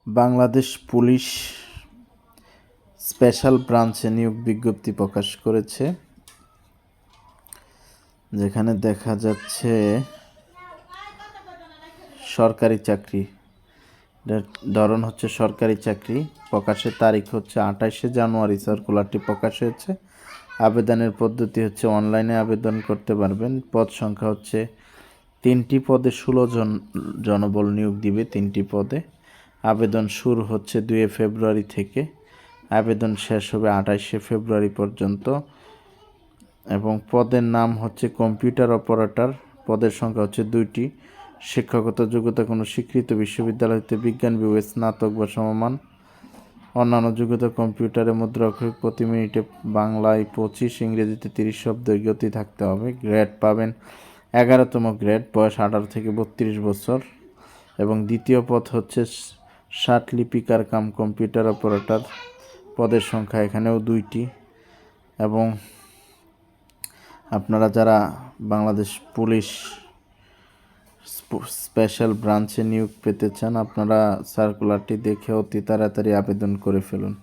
Bangladesh police special ব্রাঞ্চে নিয়োগ বিজ্ঞপ্তি প্রকাশ করেছে, যেখানে দেখা যাচ্ছে সরকারি চাকরি, ধরন হচ্ছে সরকারি চাকরি। প্রকাশের তারিখ হচ্ছে 28শে জানুয়ারি সার্কুলারটি প্রকাশ হয়েছে। আবেদনের পদ্ধতি হচ্ছে অনলাইনে আবেদন করতে পারবেন। পদ সংখ্যা হচ্ছে 3টি পদে 16 জন জনবল নিয়োগ দিবে। 3টি পদে আবেদন শুরু হচ্ছে 2 ফেব্রুয়ারি থেকে, আবেদন শেষ হবে 28শে ফেব্রুয়ারি পর্যন্ত। এবং পদের নাম হচ্ছে কম্পিউটার অপারেটর। পদের সংখ্যা হচ্ছে 2টি। শিক্ষাগত যোগ্যতা কোনো স্বীকৃত বিশ্ববিদ্যালয় হতে বিজ্ঞান বিভাগে স্নাতক বা সমমান। অন্যান্য যোগ্যতা কম্পিউটারে মুদ্রা অক্ষর প্রতি মিনিটে বাংলায় 25, ইংরেজিতে 30 শব্দ গতি থাকতে হবে। গ্রেড পাবেন 11তম গ্রেড, বয়স 18 থেকে 32 বছর। এবং দ্বিতীয় পদ হচ্ছে লিপিকার কাম কম্পিউটার অপারেটর। পদের সংখ্যা এখানেও 2টি। এবং আপনারা যারা বাংলাদেশ পুলিশ স্পেশাল ব্রাঞ্চে নিয়োগ পেতে চান, আপনারা সার্কুলারটি দেখে অতি তাড়াতাড়ি আবেদন করে ফেলুন।